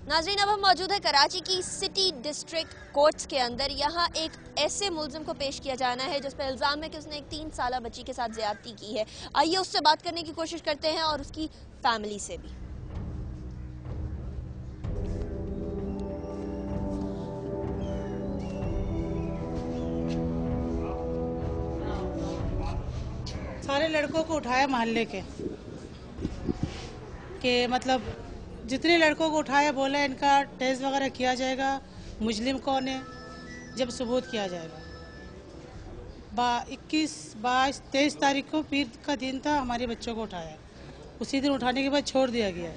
नाज़रीन, अब हम मौजूद है कराची की सिटी डिस्ट्रिक्ट कोर्ट्स के अंदर। यहाँ एक ऐसे मुल्जिम को पेश किया जाना है जिस पर इल्ज़ाम है कि उसने एक 3 साल बच्ची के साथ ज्यादती की है। आइए उससे बात करने की कोशिश करते हैं और उसकी फैमिली से भी। सारे लड़कों को उठाया मोहल्ले के मतलब जितने लड़कों को उठाया, बोला इनका टेस्ट वगैरह किया जाएगा, मुजरिम कौन है जब सबूत किया जाएगा। 21, 22, 23 तारीख को पीर का दिन था, हमारे बच्चों को उठाया। उसी दिन उठाने के बाद छोड़ दिया गया।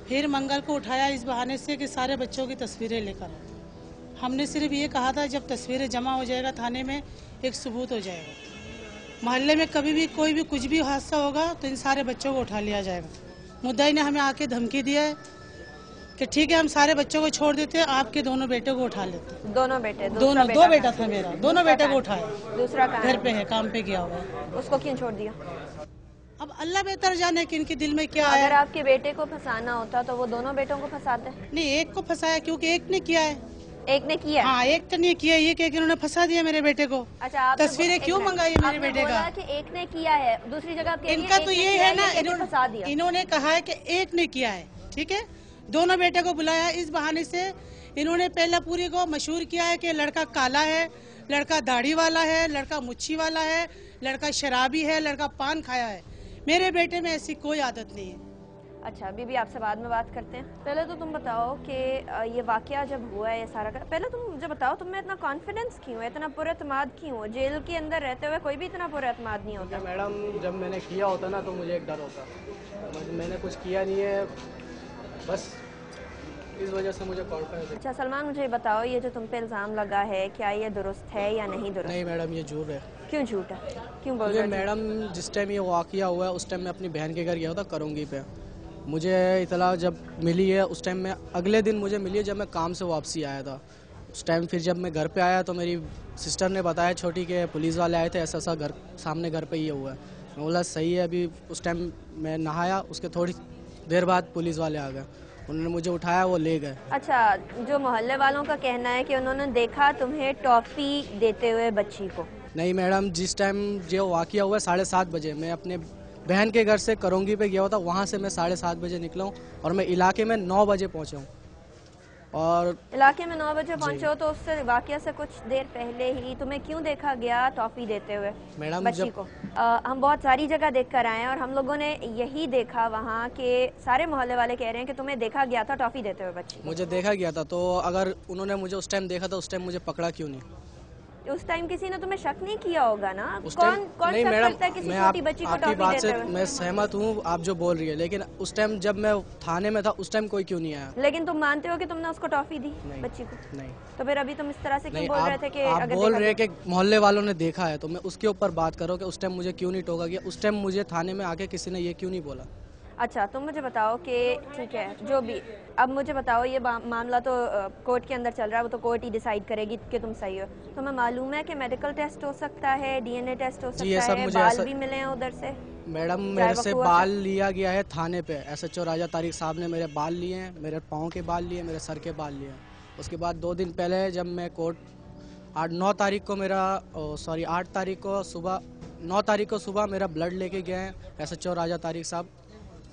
फिर मंगल को उठाया इस बहाने से कि सारे बच्चों की तस्वीरें लेकर आओ। हमने सिर्फ ये कहा था जब तस्वीरें जमा हो जाएगा थाने में एक सबूत हो जाएगा। मोहल्ले में कभी भी कोई भी कुछ भी हादसा होगा तो इन सारे बच्चों को उठा लिया जाएगा। मुद्दाई ने हमें आके धमकी दिया है कि ठीक है हम सारे बच्चों को छोड़ देते हैं, आपके दोनों बेटों को उठा लेते। दोनों बेटे? दो बेटा था मेरा, दोनों बेटे को उठाया। दूसरा घर पे है, काम पे गया हुआ है। उसको क्यों छोड़ दिया? अब अल्लाह बेहतर जाने कि इनके दिल में क्या है। अगर आपके बेटे को फंसाना होता तो वो दोनों बेटों को फंसाते? नहीं, एक को फंसाया क्योंकि एक ने किया है। एक ने किया? हाँ, एक तो नहीं किया, ये कि इन्होंने फंसा दिया मेरे बेटे को। अच्छा, आप तस्वीरें क्यों मंगाई है मेरे बेटे का? कि एक ने किया है, दूसरी जगह आप इनका तो ये है ना, इन्होंने कहा है कि एक ने किया है। ठीक है, दोनों बेटे को बुलाया इस बहाने से। इन्होंने पहला पूरी को मशहूर किया है कि लड़का काला है, लड़का दाढ़ी वाला है, लड़का मुच्छी वाला है, लड़का शराबी है, लड़का पान खाया है। मेरे बेटे में ऐसी कोई आदत नहीं है। अच्छा, अभी भी आपसे बाद में बात करते हैं। पहले तो तुम बताओ कि ये वाकया जब हुआ है, ये सारा पहले तुम मुझे बताओ तुम्हें इतना कॉन्फिडेंस क्यों है, इतना पुरएतमाद क्यों हो? जेल के अंदर रहते हुए कोई भी इतना पुरएतमाद नहीं होता। मैडम, जब मैंने किया होता ना तो मुझे एक डर होता, मैंने कुछ किया नहीं है, बस इस वजह से मुझे कॉन्फिडेंस है। अच्छा सलमान, मुझे बताओ ये जो तुम पे इल्ज़ाम लगा है क्या ये दुरुस्त है या नहीं दुरुस्त? नहीं मैडम, ये झूठ है। क्यों झूठ है? क्यों बोल रहे हो? मैडम, जिस टाइम ये वाकया हुआ है उस टाइम मैं अपनी बहन के घर गया था करंगी पे। मुझे इतला जब मिली है उस टाइम में, अगले दिन मुझे मिली है जब मैं काम से वापसी आया था। उस टाइम फिर जब मैं घर पे आया तो मेरी सिस्टर ने बताया छोटी के पुलिस वाले आए थे, ऐसा ऐसा घर सामने घर पे ये हुआ है। मैं बोला सही है। अभी उस टाइम मैं नहाया, उसके थोड़ी देर बाद पुलिस वाले आ गए, उन्होंने मुझे उठाया, वो ले गए। अच्छा, जो मोहल्ले वालों का कहना है कि उन्होंने देखा तुम्हें टॉफी देते हुए बच्ची को? नहीं मैडम, जिस टाइम जो वाकया हुआ 7:30 बजे मैं अपने बहन के घर से करंगी पे गया था, वहाँ से मैं 7:30 बजे निकला हूँ और मैं इलाके में 9 बजे पहुँचा हूँ। और इलाके में 9 बजे पहुँचे हो तो उससे वाकया से कुछ देर पहले ही तुम्हें क्यों देखा गया टॉफी देते हुए मैडम बच्ची को? हम बहुत सारी जगह देख कर आए हैं और हम लोगों ने यही देखा वहाँ के सारे मोहल्ले वाले कह रहे हैं कि तुम्हें देखा गया था टॉफी देते हुए बच्ची। मुझे देखा गया था, तो अगर उन्होंने मुझे उस टाइम देखा था, उस टाइम मुझे पकड़ा क्यों नहीं? उस टाइम किसी ने तुम्हें शक नहीं किया होगा ना? कौन नहीं शक करता है किसी छोटी बच्ची को टॉफी बात देते से हुए? मैं सहमत हूँ आप जो बोल रही है, लेकिन उस टाइम जब मैं थाने में था उस टाइम कोई क्यों नहीं आया? लेकिन तुम मानते हो कि तुमने उसको टॉफी दी बच्ची को? नहीं। तो फिर अभी तुम इस तरह से क्यों बोल रहे थे कि आप बोल रहे हैं कि मोहल्ले वालों ने देखा है, तो मैं उसके ऊपर बात करो कि उस टाइम मुझे क्यों नहीं टोका गया, उस टाइम मुझे थाने में आके किसी ने ये क्यों नहीं बोला? अच्छा, तुम मुझे बताओ कि ठीक है जो भी, अब मुझे बताओ ये मामला तो कोर्ट के अंदर चल रहा है, वो तो कोर्ट ही डिसाइड करेगी कि तुम सही हो। तुम्हें मालूम है कि मेडिकल टेस्ट हो सकता है, डीएनए टेस्ट हो सकता है, बाल भी मिले हैं उधर से? मैडम, मेरे से बाल लिया गया है थाने पे। SHO राजा तारिक साहब ने मेरे बाल लिए हैं, मेरे पाँव के बाल लिए, मेरे सर के बाल लिए हैं। उसके बाद 2 दिन पहले जब मैं कोर्ट 9 तारीख को मेरा 8 तारीख को सुबह 9 तारीख को सुबह मेरा ब्लड लेके गए हैं SHO राजा तारिक साहब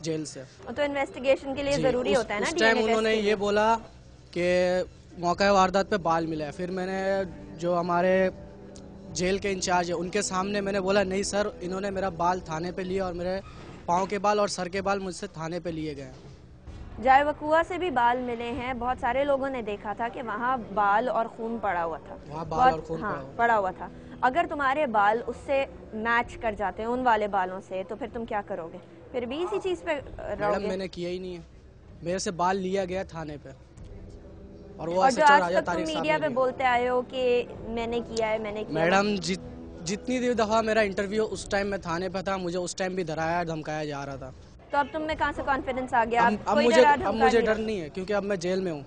जेल से। तो इन्वेस्टिगेशन के लिए जरूरी होता है ना? उस टाइम उन्होंने ये बोला कि मौका वारदात पे बाल मिला है। फिर मैंने जो हमारे जेल के इंचार्ज है उनके सामने मैंने बोला नहीं सर, इन्होंने मेरा बाल थाने पे लिया और मेरे पाँव के बाल और सर के बाल मुझसे थाने पे लिए गए। जाए वकुआ से भी बाल मिले हैं, बहुत सारे लोगों ने देखा था कि वहाँ बाल और खून पड़ा हुआ था। वहाँ बाल और खून पड़ा हुआ था। अगर तुम्हारे बाल उससे मैच कर जाते हैं उन वाले बालों से, तो फिर तुम क्या करोगे? फिर भी इसी चीज पे रहोगे? मैडम, मैंने किया ही नहीं है, मेरे से बाल लिया गया थाने पे। और वो जो आज तक तुम मीडिया पे बोलते आए हो कि मैंने किया है, मैंने किया। मैडम, जितनी दफा मेरा इंटरव्यू उस टाइम में थाने पे था, मुझे उस टाइम भी डराया धमकाया जा रहा था। तो अब तुम में कहाँ से कॉन्फिडेंस आ गया? अब मुझे डर नहीं है क्योंकि अब मैं जेल में हूँ।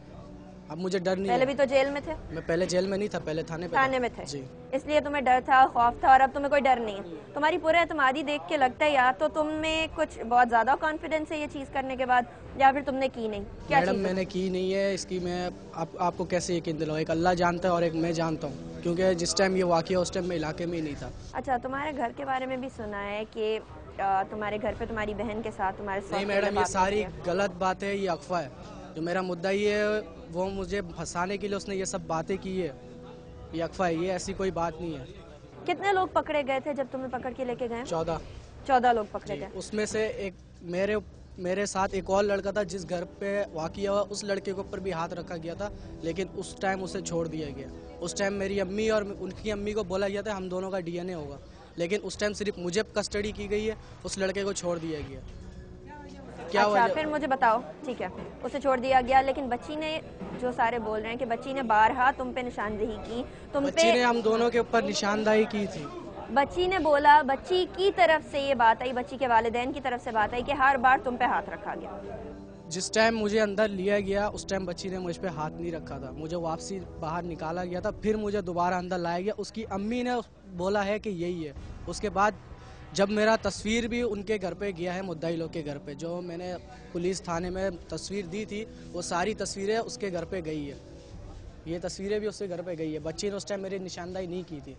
अब मुझे डर नहीं पहले है। भी तो जेल में थे। मैं पहले जेल में नहीं था, पहले थाने पे था। थाने में थे जी। इसलिए तुम्हें डर था, खौफ था, और अब तुम्हें कोई डर नहीं है। तुम्हारी पूरे एतमादी देख के लगता है या तो तुम में कुछ बहुत ज्यादा कॉन्फिडेंस है ये चीज करने के बाद, या फिर तुमने की नहीं। क्या मैडम चीज़ है? मैंने की नहीं है, इसकी मैं आपको कैसे यकीन दिलाऊं? एक अल्लाह जानता है और एक मैं जानता हूँ, क्योंकि जिस टाइम ये वाक़या उस टाइम मैं इलाके में ही नहीं था। अच्छा, तुम्हारे घर के बारे में भी सुना है कि तुम्हारे घर पे तुम्हारी बहन के साथ तुम्हारे नहीं मैडम, ये सारी गलत बात है, ये अफवाह है। जो मेरा मुद्दा ही है वो मुझे फंसाने के लिए उसने ये सब बातें की है, ये अफवाह है, ये ऐसी कोई बात नहीं है। कितने लोग पकड़े गए थे जब तुम्हें पकड़ के लेके गए? 14 लोग पकड़े गए। उसमें से एक मेरे साथ एक और लड़का था जिस घर पे वाक़या हुआ, उस लड़के के ऊपर भी हाथ रखा गया था, लेकिन उस टाइम उसे छोड़ दिया गया। उस टाइम मेरी अम्मी और उनकी अम्मी को बोला गया था हम दोनों का DNA होगा, लेकिन उस टाइम सिर्फ मुझे कस्टडी की गई है, उस लड़के को छोड़ दिया गया। क्या अच्छा, फिर मुझे बताओ, ठीक है उसे छोड़ दिया गया, लेकिन बच्ची ने, जो सारे बोल रहे हैं कि बच्ची ने बारहा तुम पे निशानदेही की, बच्ची ने हम दोनों के ऊपर निशानदेही की थी। बच्ची ने बोला, बच्ची की तरफ से ये बात आई, बच्ची के वालिदैन की तरफ से बात आई कि हर बार तुम पे हाथ रखा गया। जिस टाइम मुझे अंदर लिया गया उस टाइम बच्ची ने मुझ पे हाथ नहीं रखा था, मुझे वापसी बाहर निकाला गया था, फिर मुझे दोबारा अंदर लाया गया। उसकी अम्मी ने बोला है कि यही है। उसके बाद जब मेरा तस्वीर भी उनके घर पे गया है, मुद्दाई लोग के घर पे, जो मैंने पुलिस थाने में तस्वीर दी थी, वो सारी तस्वीरें उसके घर पे गई है। ये तस्वीरें भी उसके घर पे गई है। बच्ची ने उस टाइम मेरी निशानदेही नहीं की थी।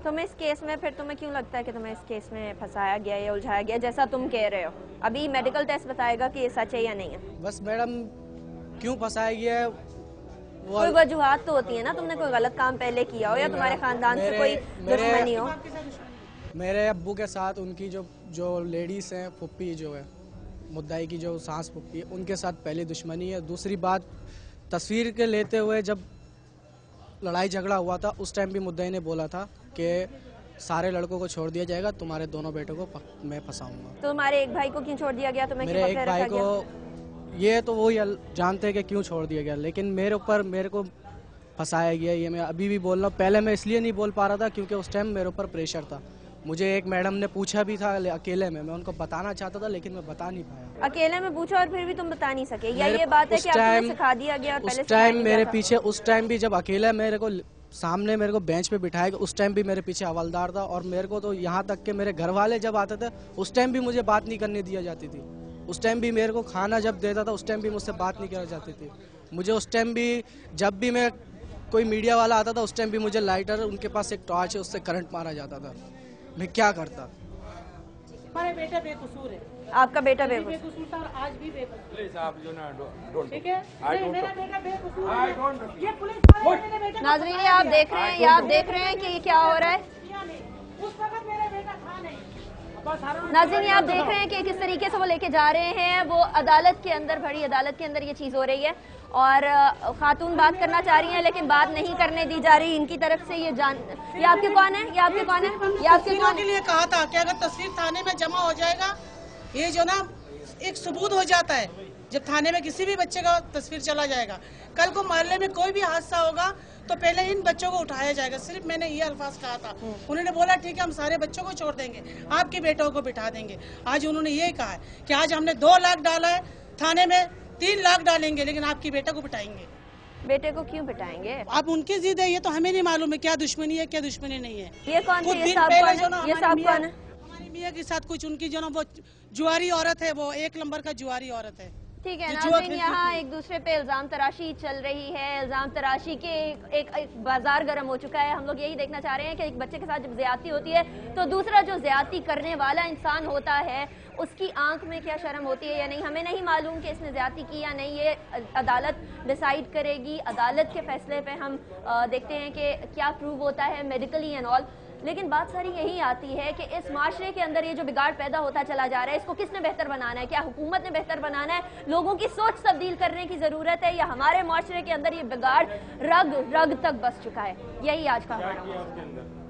तुम्हें इस केस में, फिर तुम्हें क्यों लगता है कि तुम्हें इस केस में फंसाया गया या उलझाया गया, जैसा तुम कह रहे हो? अभी मेडिकल टेस्ट बताएगा कि ये सच है या नहीं है। बस मैडम, क्यों फंसाया गया है कोई वजूहात तो होती है ना, तुमने कोई गलत काम पहले किया हो या तुम्हारे खानदान से कोई दुश्मनी हो। मेरे अब्बू के साथ उनकी जो लेडीज़ हैं, फुप्पी जो है, मुद्दाई की जो सास फुप्पी है, उनके साथ पहले दुश्मनी है। दूसरी बात, तस्वीर के लेते हुए जब लड़ाई झगड़ा हुआ था उस टाइम भी मुद्दाई ने बोला था कि सारे लड़कों को छोड़ दिया जाएगा, तुम्हारे दोनों बेटों को मैं फंसाऊंगा। तो तुम्हारे एक भाई को क्यों छोड़ दिया गया? तुम्हें मेरे एक भाई को ये तो वो जानते हैं कि क्यों छोड़ दिया गया, लेकिन मेरे ऊपर मेरे को फंसाया गया। ये मैं अभी भी बोल रहा हूँ। पहले मैं इसलिए नहीं बोल पा रहा था क्योंकि उस टाइम मेरे ऊपर प्रेशर था। मुझे एक मैडम ने पूछा भी था अकेले में, मैं उनको बताना चाहता था लेकिन मैं बता नहीं पाया। अकेले में पूछा और फिर भी तुम बता नहीं सके, या ये बात है कि आपको सिखा दिया गया और पहले उस टाइम मेरे पीछे, उस टाइम भी जब अकेला मेरे को सामने मेरे को बेंच पे बिठाया, उस टाइम भी मेरे पीछे हवलदार था, और मेरे को तो यहाँ तक कि मेरे घर वाले जब आते थे उस टाइम भी मुझे बात नहीं करने दिया जाती थी। उस टाइम भी मेरे को खाना जब देता था उस टाइम भी मुझसे बात नहीं करी जाती थी। मुझे उस टाइम भी, जब भी मैं कोई मीडिया वाला आता था उस टाइम भी मुझे लाइटर, उनके पास एक टॉर्च है, उससे करंट मारा जाता था। मैं क्या करता? हमारे बेटा बेकसूर है। आपका बेटा बेकसूर था और आज भी बेकसूर। ठीक है, मेरा बेटा बेकसूर है। ये पुलिस नाज़रीन, ये आप देख रहे हैं, ये आप देख रहे हैं कि क्या हो रहा है। उस वक्त मेरा बेटा था नहीं। नाज़रीन, आप देख रहे हैं कि किस तरीके से वो लेके जा रहे हैं। वो अदालत के अंदर, बड़ी अदालत के अंदर ये चीज़ हो रही है और खातून बात करना चाह रही हैं लेकिन बात नहीं करने दी जा रही इनकी तरफ से। ये आपके कौन है? ये आपके कौन है? ये आपके कौन के लिए कहा था कि अगर तस्वीर थाने में जमा हो जाएगा, ये जो ना एक सबूत हो जाता है, जब थाने में किसी भी बच्चे का तस्वीर चला जाएगा, कल को मोहल्ले में कोई भी हादसा होगा तो पहले इन बच्चों को उठाया जाएगा। सिर्फ मैंने ये अल्फाज कहा था। उन्होंने बोला ठीक है हम सारे बच्चों को छोड़ देंगे, आपके बेटों को बिठा देंगे। आज उन्होंने ये कहा है कि आज हमने 2 लाख डाला है, थाने में 3 लाख डालेंगे, लेकिन आपकी बेटा को बिठाएंगे। बेटे को क्यों बिठाएंगे? आप उनकी जिद है, ये तो हमें नहीं मालूम है क्या दुश्मनी है क्या दुश्मनी नहीं है। ये कौन है? ये साहब कौन है? हमारी मियाँ के साथ कुछ उनकी जो ना वो जुआरी औरत है, वो 1 नंबर का जुआरी औरत है। ठीक है नाज़रीन, यहाँ एक दूसरे पे इल्जाम तराशी चल रही है। इल्जाम तराशी के एक बाजार गर्म हो चुका है। हम लोग यही देखना चाह रहे हैं कि एक बच्चे के साथ जब ज्यादती होती है तो दूसरा जो ज्यादती करने वाला इंसान होता है उसकी आंख में क्या शर्म होती है या नहीं, हमें नहीं मालूम कि इसने ज्यादती की या नहीं। ये अदालत डिसाइड करेगी। अदालत के फैसले पे हम देखते हैं कि क्या प्रूव होता है मेडिकली एंड ऑल। लेकिन बात सारी यही आती है कि इस माशरे के अंदर ये जो बिगाड़ पैदा होता चला जा रहा है, इसको किसने बेहतर बनाना है? क्या हुकूमत ने बेहतर बनाना है? लोगों की सोच तब्दील करने की जरूरत है, या हमारे माशरे के अंदर ये बिगाड़ रग रग तक बस चुका है? यही आज का हमारा